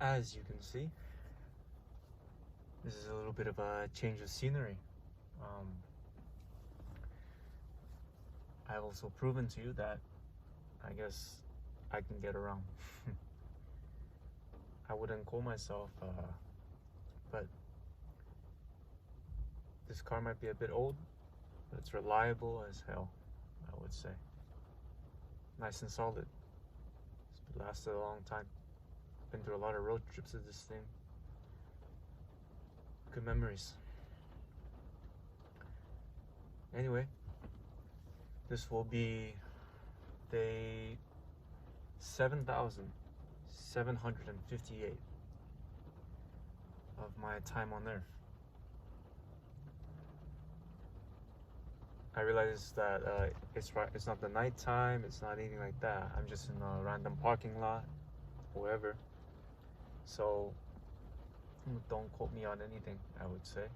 as you can see, this is a little bit of a change of scenery. I've also proven to you that I guess I can get around. I wouldn't call myself, but this car might be a bit old, but it's reliable as hell, I would say. Nice and solid. It's lasted a long time. Been through a lot of road trips with this thing. Good memories. Anyway, this will be day 7,758 of my time on Earth. I realize that it's not the nighttime, it's not anything like that. I'm just in a random parking lot, wherever. So don't quote me on anything, I would say.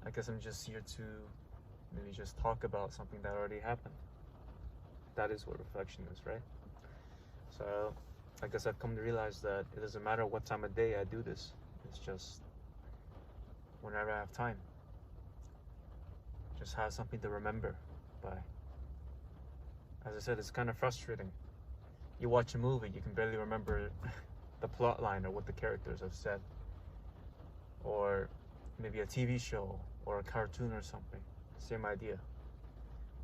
I guess I'm just here to maybe just talk about something that already happened. That is what reflection is, right? So I guess I've come to realize that it doesn't matter what time of day I do this. It's just whenever I have time. Just have something to remember by. As I said, it's kind of frustrating. You watch a movie, you can barely remember the plot line or what the characters have said. Or maybe a TV show or a cartoon or something. Same idea.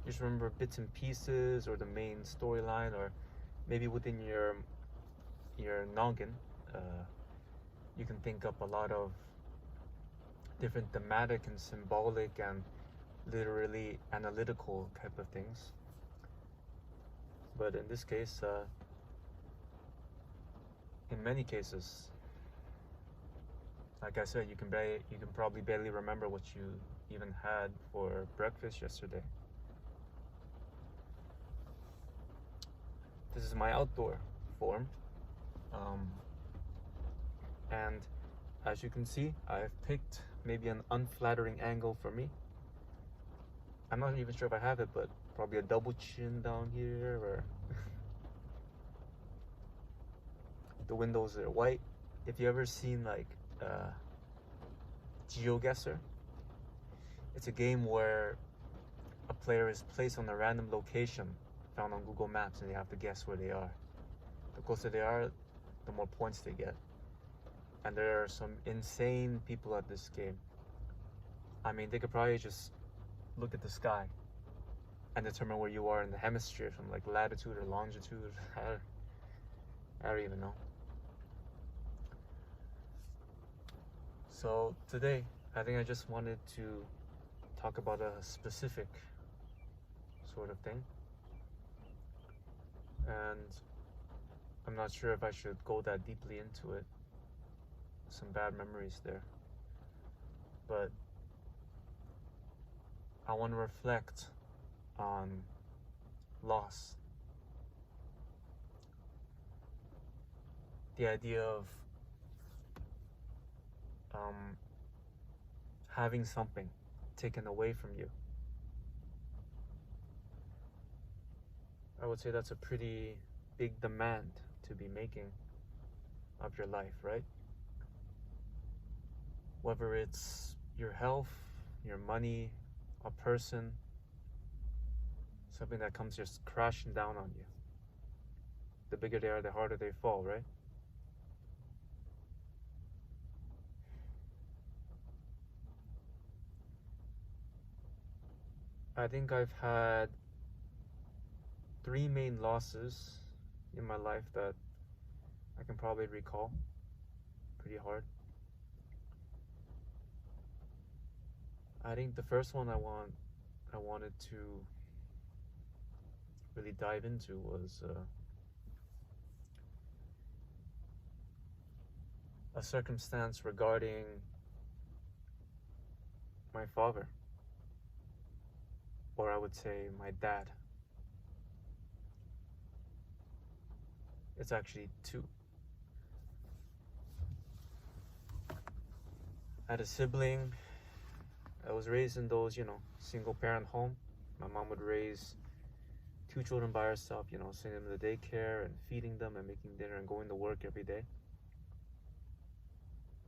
You just remember bits and pieces or the main storyline, or maybe within your noggin, you can think up a lot of different thematic and symbolic and literally analytical type of things. But in this case, in many cases, like I said, you can probably barely remember what you even had for breakfast yesterday. This is my outdoor form, and as you can see, I've picked maybe an unflattering angle for me. I'm not even sure if I have it, but probably a double chin down here, or the windows are white. If you ever seen like GeoGuessr, it's a game where a player is placed on a random location found on Google Maps and they have to guess where they are. The closer they are, the more points they get. And there are some insane people at this game. I mean, they could probably just look at the sky and determine where you are in the hemisphere from like latitude or longitude. I don't even know. So today, I think I just wanted to talk about a specific sort of thing. And I'm not sure if I should go that deeply into it. Some bad memories there. But I want to reflect on loss. The idea of having something taken away from you. I would say that's a pretty big demand to be making of your life, right? Whether it's your health, your money, a person, something that comes just crashing down on you. The bigger they are, the harder they fall, right? I think I've had 3 main losses in my life that I can probably recall pretty hard. I think the first one I wanted to really dive into was a circumstance regarding my father, or I would say my dad. It's actually 2. I had a sibling. I was raised in those, single parent home. My mom would raise two children by herself, you know, sending them to daycare and feeding them and making dinner and going to work every day.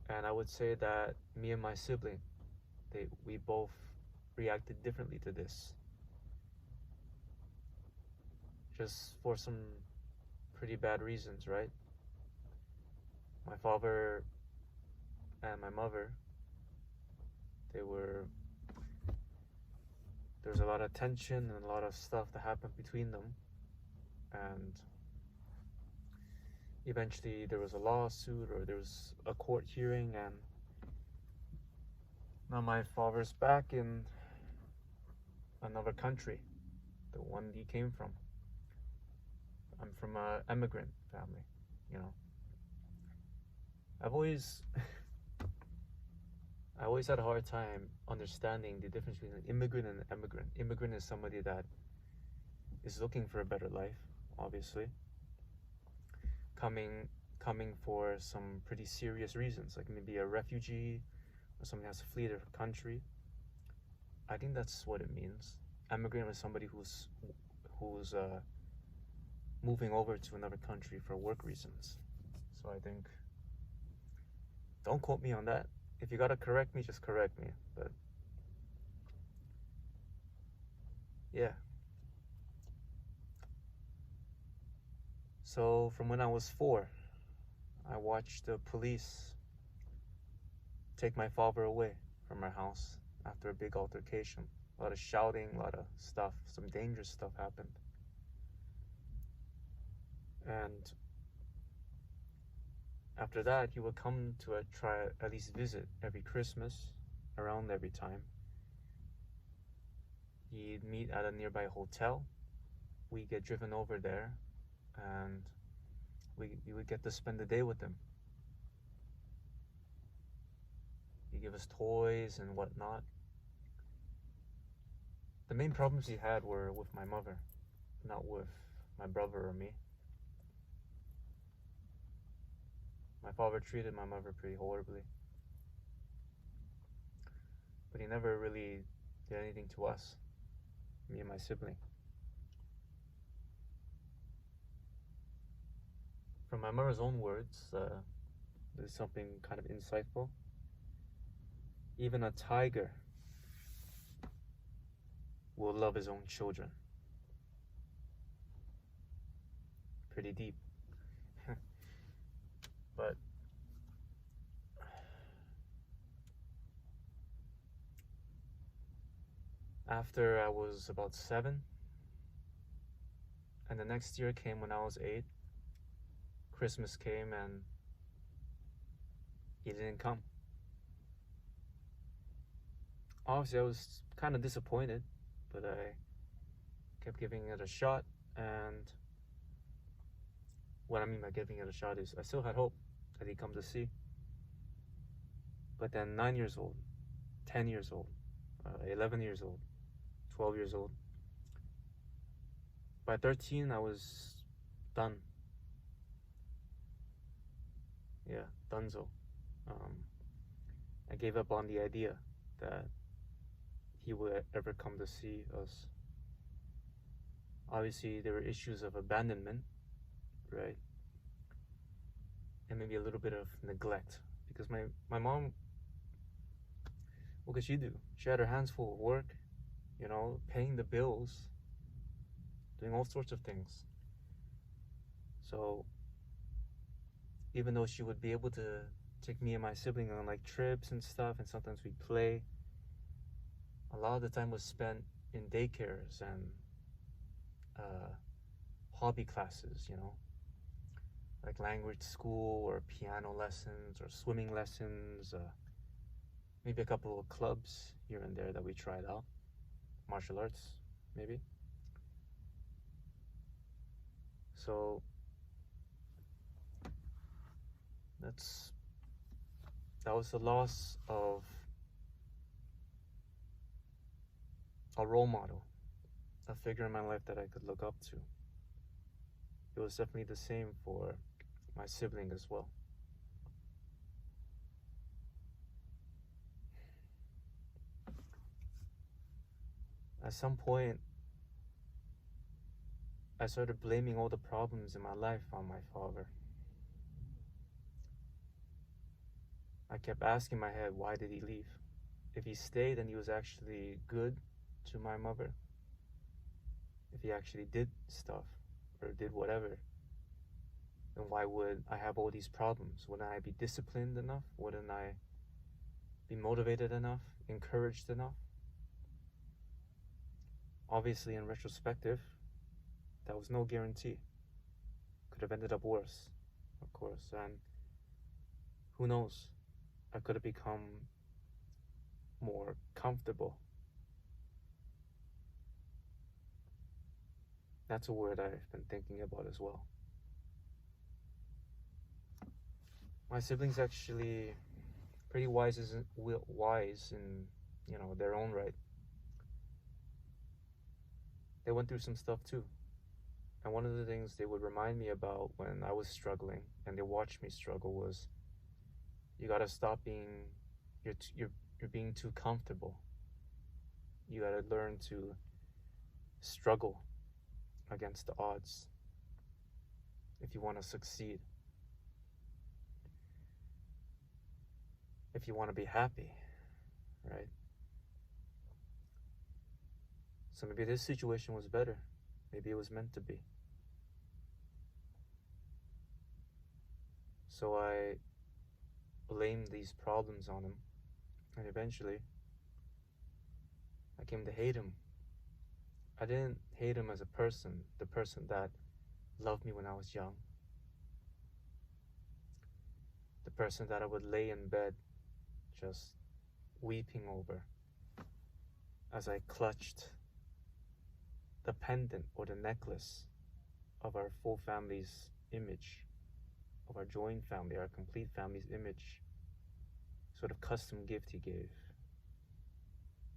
And I would say that me and my sibling, we both reacted differently to this, just for some pretty bad reasons, right? My father and my mother, there was a lot of tension and a lot of stuff that happened between them, and eventually there was a lawsuit, or there was a court hearing, and now my father's back in another country, the one he came from. I'm from an immigrant family, you know. I've always I always had a hard time understanding the difference between an immigrant and an emigrant. Immigrant is somebody that is looking for a better life, obviously, coming for some pretty serious reasons, like maybe a refugee or somebody has to flee their country. I think that's what it means. Emigrant is somebody who's moving over to another country for work reasons. So I think, don't quote me on that. If you gotta correct me, just correct me. But yeah. So from when I was 4, I watched the police take my father away from our house after a big altercation. A lot of shouting, a lot of stuff, some dangerous stuff happened. And after that, he would come to try at least visit every Christmas, around every time. He'd meet at a nearby hotel. We'd get driven over there, and we would get to spend the day with him. He'd give us toys and whatnot. The main problems he had were with my mother, not with my brother or me. My father treated my mother pretty horribly, but he never really did anything to us, me and my sibling. From my mother's own words, there's something kind of insightful. Even a tiger will love his own children. Pretty deep. But after I was about 7, and the next year came when I was 8, Christmas came and he didn't come. Obviously, I was kind of disappointed, but I kept giving it a shot. And what I mean by giving it a shot is I still had hope that he'd come to see. But then 9 years old, 10 years old, 11 years old, 12 years old. By 13, I was done. Yeah, donezo. I gave up on the idea that he would ever come to see us. Obviously, there were issues of abandonment, right? And maybe a little bit of neglect, because my mom, what could she do? She had her hands full of work, you know, paying the bills, doing all sorts of things. So even though she would be able to take me and my sibling on like trips and stuff, and sometimes we'd play, a lot of the time was spent in daycares and hobby classes, you know, like language school or piano lessons or swimming lessons, maybe a couple of clubs here and there that we tried out, martial arts maybe. So that was the loss of a role model, a figure in my life that I could look up to. It was definitely the same for my sibling as well. At some point, I started blaming all the problems in my life on my father. I kept asking my head, why did he leave? If he stayed and he was actually good to my mother, if he actually did stuff or did whatever, then why would I have all these problems? Wouldn't I be disciplined enough? Wouldn't I be motivated enough, encouraged enough? Obviously, in retrospective, that was no guarantee. Could have ended up worse, of course, and who knows? I could have become more comfortable. That's a word I've been thinking about as well. My siblings actually pretty wise in their own right. They went through some stuff too. And one of the things they would remind me about when I was struggling and they watched me struggle was, you gotta stop being, you're being too comfortable. You gotta learn to struggle against the odds if you want to succeed, if you want to be happy, right? So maybe this situation was better. Maybe it was meant to be. So I blamed these problems on him, and eventually I came to hate him. I didn't hate him as a person, the person that loved me when I was young, the person that I would lay in bed just weeping over as I clutched the pendant or the necklace of our full family's image, of our joint family, our complete family's image, sort of custom gift he gave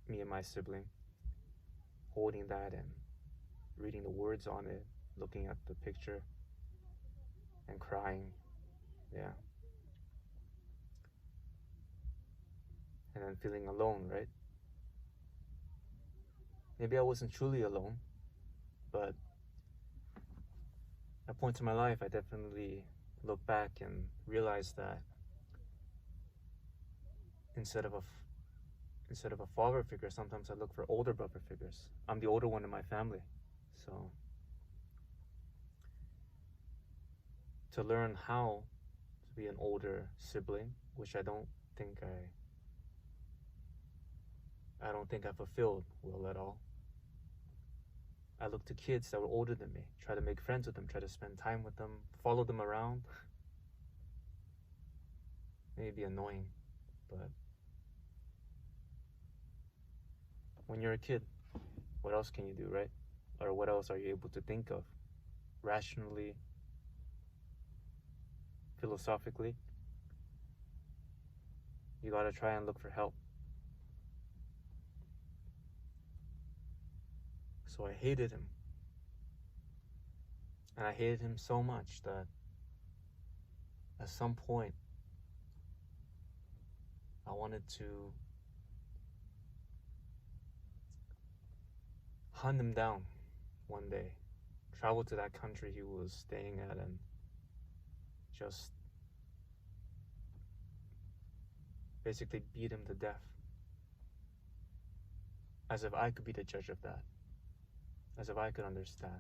me and my sibling, holding that and reading the words on it, looking at the picture and crying. Yeah. And then feeling alone, right? Maybe I wasn't truly alone, but at points in my life, I definitely look back and realize that instead of a father figure, sometimes I look for older brother figures. I'm the older one in my family, so to learn how to be an older sibling, which I don't think I fulfilled well at all. I look to kids that were older than me, try to make friends with them, try to spend time with them, follow them around. Maybe annoying, but when you're a kid, what else can you do, right? Or what else are you able to think of rationally, philosophically? You gotta try and look for help. So I hated him. And I hated him so much that at some point I wanted to hunt him down one day, travel to that country he was staying at and just basically beat him to death. As if I could be the judge of that. As if I could understand.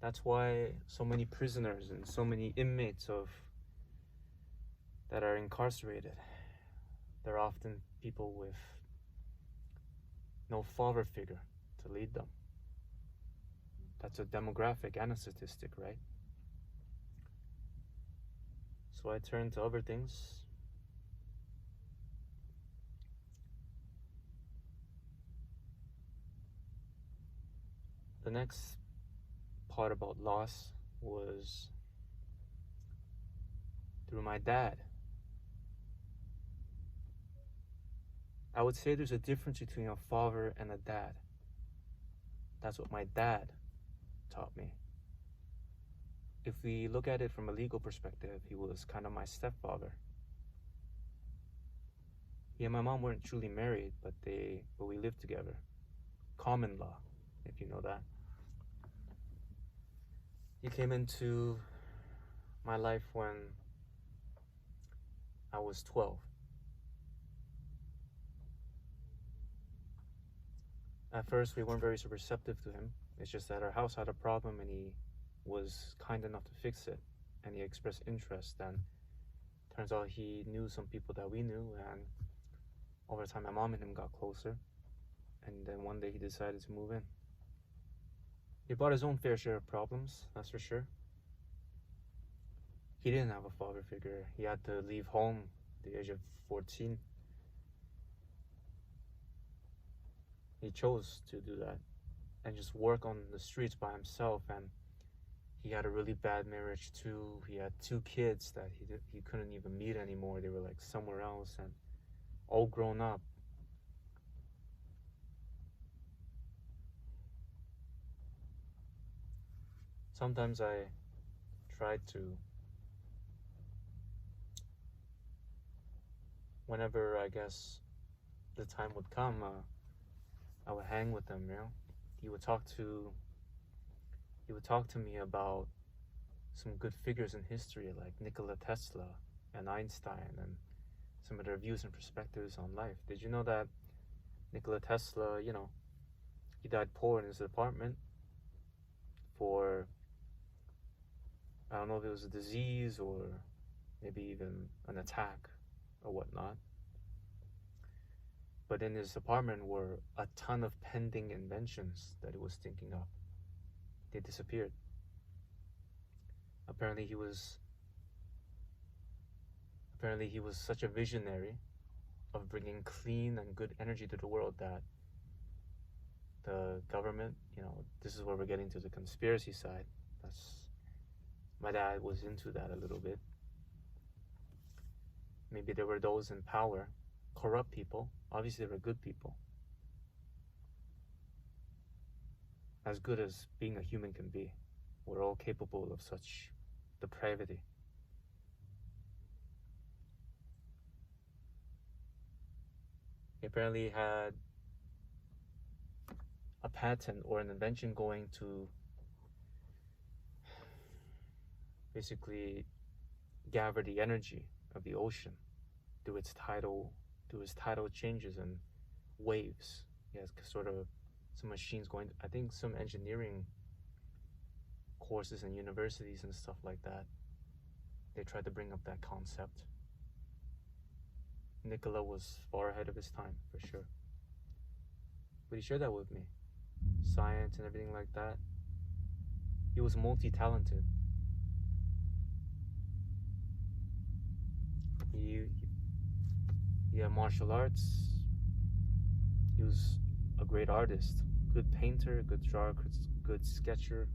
That's why so many prisoners and so many inmates that are incarcerated, they're often people with no father figure to lead them. That's a demographic and a statistic, right? So I turned to other things. The next part about loss was through my dad. I would say there's a difference between a father and a dad. That's what my dad taught me. If we look at it from a legal perspective, he was kind of my stepfather. He and my mom weren't truly married, but we lived together. Common law, if you know that. He came into my life when I was 12. At first, we weren't very receptive to him. It's just that our house had a problem and he was kind enough to fix it. And he expressed interest. And turns out he knew some people that we knew. And over time, my mom and him got closer. And then one day he decided to move in. He brought his own fair share of problems, that's for sure. He didn't have a father figure. He had to leave home at the age of 14. He chose to do that and just work on the streets by himself. And he had a really bad marriage too. He had 2 kids that he couldn't even meet anymore. They were like somewhere else and all grown up. Sometimes I tried to, whenever I guess the time would come, I would hang with him, you know. He would talk to me about some good figures in history like Nikola Tesla and Einstein and some of their views and perspectives on life. Did you know that Nikola Tesla, you know, he died poor in his apartment for, I don't know if it was a disease or maybe even an attack or whatnot. But in his apartment were a ton of pending inventions that he was thinking of. They disappeared. Apparently he was such a visionary of bringing clean and good energy to the world that the government, you know, this is where we're getting to the conspiracy side. My dad was into that a little bit. Maybe there were those in power, corrupt people. Obviously there were good people. As good as being a human can be. We're all capable of such depravity. He apparently had a patent or an invention going to basically gather the energy of the ocean through its tidal changes and waves. He has sort of some machines going, I think some engineering courses in universities and stuff like that. They tried to bring up that concept. Nikola was far ahead of his time, for sure. But he shared that with me. Science and everything like that. He was multi-talented. He had martial arts. He was a great artist. Good painter, good drawer, good sketcher.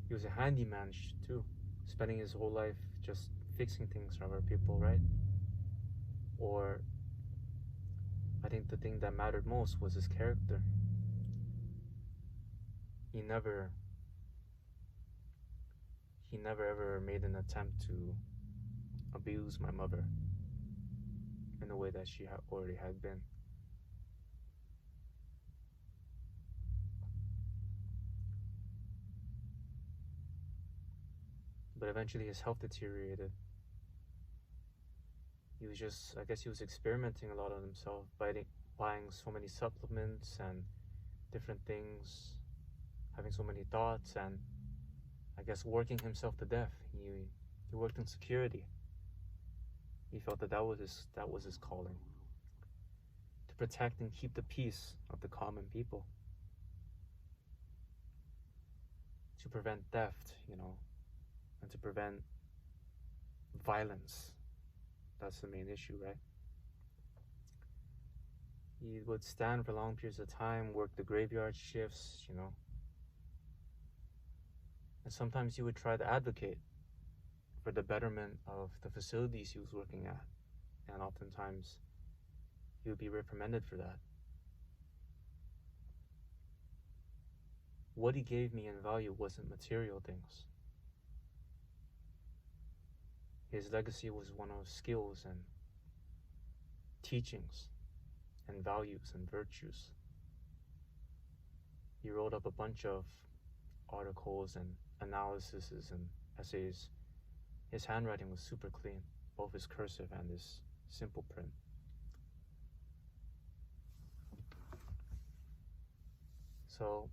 He was a handyman too, spending his whole life just fixing things for other people, right? Or I think the thing that mattered most was his character. He never ever made an attempt to abuse my mother in a way that she already had been. But eventually his health deteriorated. He was just, I guess he was experimenting a lot on himself, buying so many supplements and different things, having so many thoughts, and I guess working himself to death. He worked in security. He felt that was his calling, to protect and keep the peace of the common people, to prevent theft, you know, and to prevent violence. That's the main issue, right? He would stand for long periods of time, work the graveyard shifts, you know. And sometimes he would try to advocate for the betterment of the facilities he was working at. And oftentimes he would be reprimanded for that. What he gave me in value wasn't material things. His legacy was one of skills and teachings and values and virtues. He wrote up a bunch of articles and analyses and essays. His handwriting was super clean, both his cursive and his simple print. So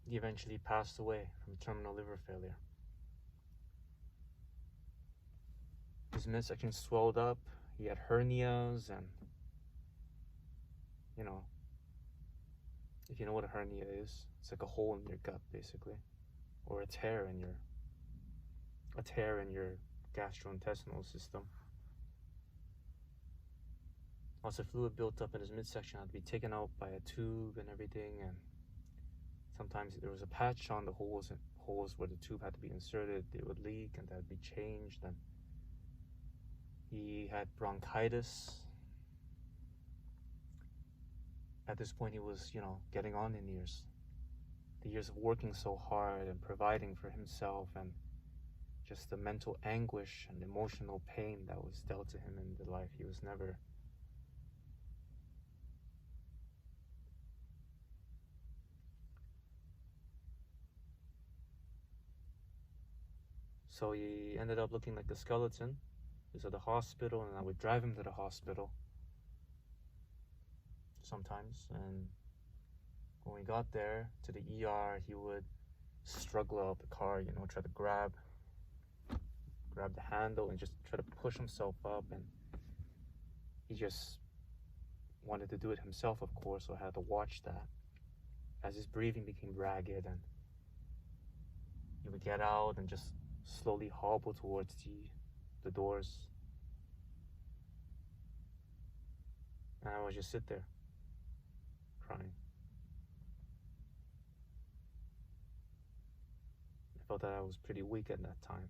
he eventually passed away from terminal liver failure. His midsection swelled up, he had hernias, and if you know what a hernia is, it's like a hole in your gut basically, or a tear in your gastrointestinal system. Lots of fluid built up in his midsection, had to be taken out by a tube and everything, and sometimes there was a patch on the holes where the tube had to be inserted. They would leak and that would be changed, and he had bronchitis. At this point, he was, getting on in years. The years of working so hard and providing for himself, and just the mental anguish and emotional pain that was dealt to him in the life he was never So he ended up looking like a skeleton. He was at the hospital, and I would drive him to the hospital sometimes. And when we got there to the ER, he would struggle out the car, try to grab the handle and just try to push himself up. And he just wanted to do it himself, of course, so I had to watch that as his breathing became ragged, and he would get out and just slowly hobble towards the doors, and I would just sit there crying. I felt that I was pretty weak at that time.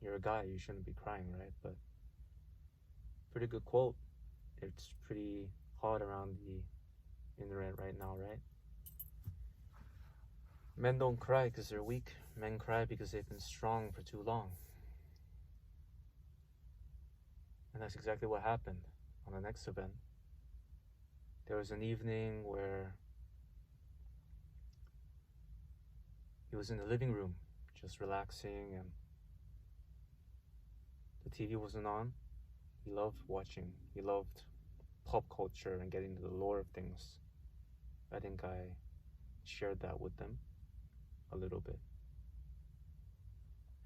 You're a guy, you shouldn't be crying, right? But pretty good quote. It's pretty hot around the internet right now, right? Men don't cry because they're weak. Men cry because they've been strong for too long. And that's exactly what happened on the next event. There was an evening where he was in the living room, just relaxing, and the TV wasn't on. He loved watching. He loved pop culture and getting into the lore of things. I think I shared that with them a little bit.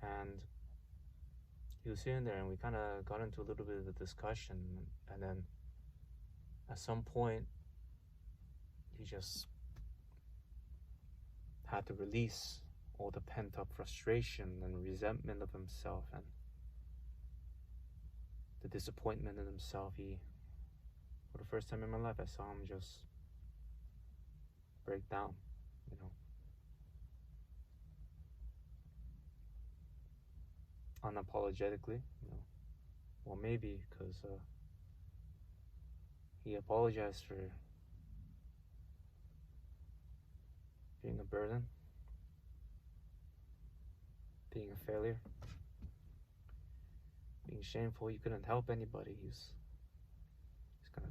And he was sitting there, and we kind of got into a little bit of a discussion, and then at some point he just had to release all the pent-up frustration and resentment of himself and the disappointment in himself. For the first time in my life, I saw him just break down, unapologetically, well, maybe because he apologized for being a burden, being a failure, being shameful. He couldn't help anybody. He's gonna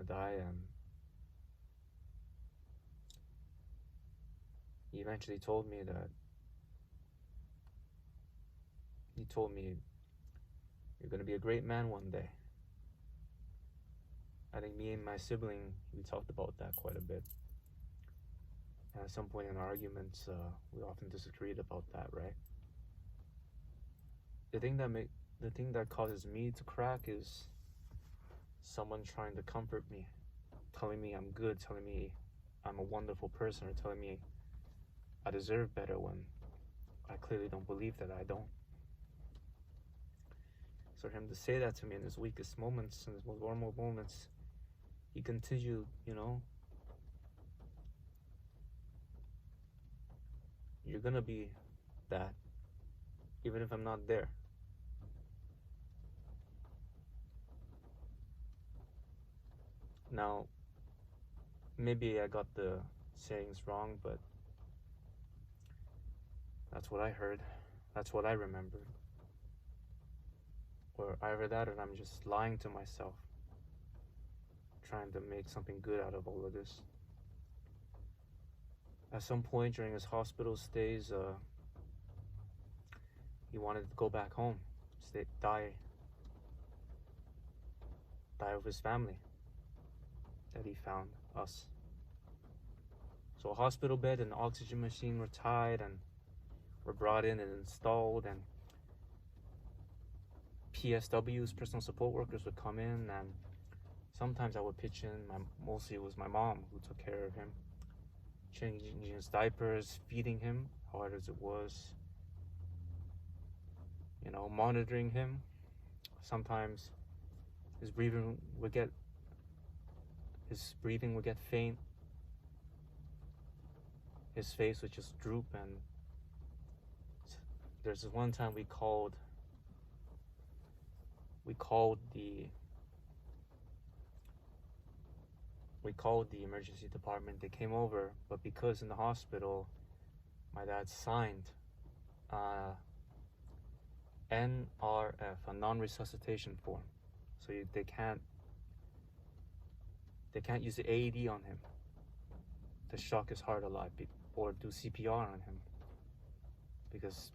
die, and he eventually told me that you're gonna be a great man one day. I think me and my sibling, we talked about that quite a bit. And at some point in our arguments, we often disagreed about that, right? The thing that causes me to crack is someone trying to comfort me, telling me I'm good, telling me I'm a wonderful person, or telling me I deserve better when I clearly don't believe that I don't. So for him to say that to me in his weakest moments, in his most vulnerable moments, he continued, you're gonna be that, even if I'm not there. Now, maybe I got the saying's wrong, but that's what I heard. That's what I remember. Or either that or I'm just lying to myself, trying to make something good out of all of this. At some point during his hospital stays, he wanted to go back home, die with his family that he found, us. So a hospital bed and an oxygen machine were tied and were brought in and installed, and PSWs, personal support workers, would come in, and sometimes I would pitch in. Mostly it was my mom who took care of him, changing his diapers, feeding him, hard as it was, monitoring him. Sometimes his breathing would get faint. His face would just droop, and there's this one time we called the emergency department. They came over, but because in the hospital my dad signed NRF, a non-resuscitation form, so they can't use the AED on him to shock his heart alive or do CPR on him, because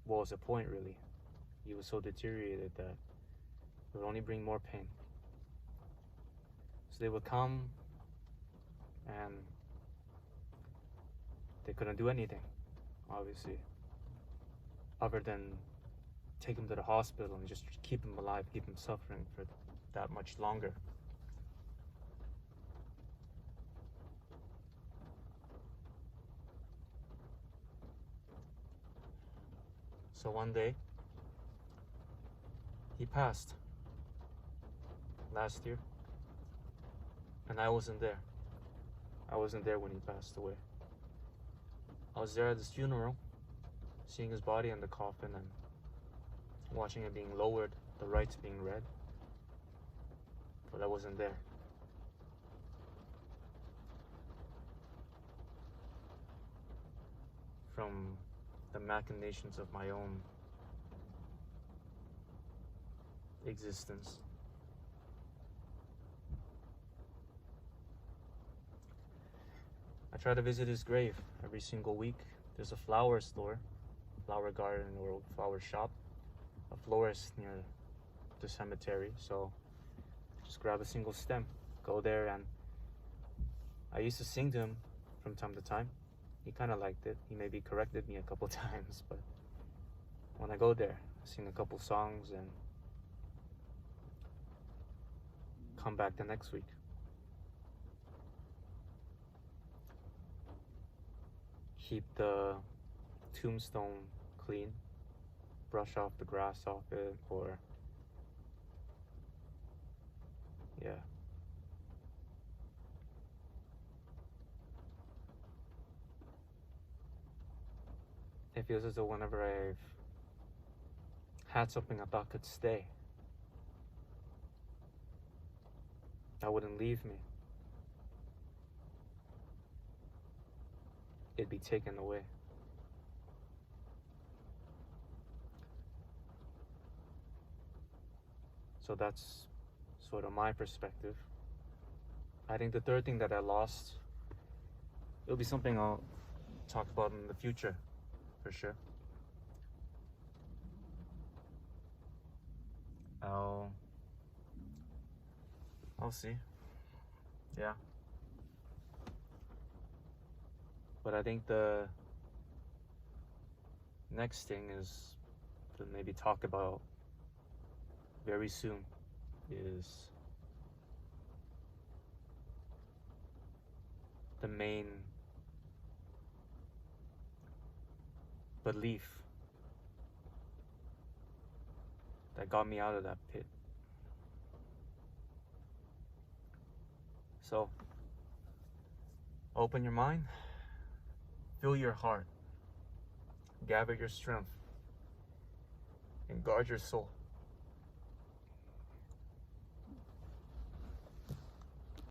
what was the point, really? He was so deteriorated that it would only bring more pain. So they would come, and they couldn't do anything, obviously, other than take him to the hospital and just keep him alive, keep him suffering for that much longer. So one day, he passed last year, and I wasn't there. I wasn't there when he passed away. I was there at his funeral, seeing his body in the coffin and watching it being lowered, the rites being read, but I wasn't there. From the machinations of my own existence. I try to visit his grave every single week. There's a flower store, flower garden, or flower shop, a florist near the cemetery, so just grab a single stem, go there, and I used to sing to him from time to time. He kind of liked it. He maybe corrected me a couple times, but when I go there, I sing a couple songs and come back the next week. Keep the tombstone clean, brush off the grass off it, or it feels as though whenever I've had something I thought could stay, that wouldn't leave me, it'd be taken away. So that's sort of my perspective. I think the third thing that I lost, it'll be something I'll talk about in the future, for sure. I'll see. Yeah. But I think the next thing is to maybe talk about very soon is the main belief that got me out of that pit. So, open your mind, fill your heart, gather your strength, and guard your soul.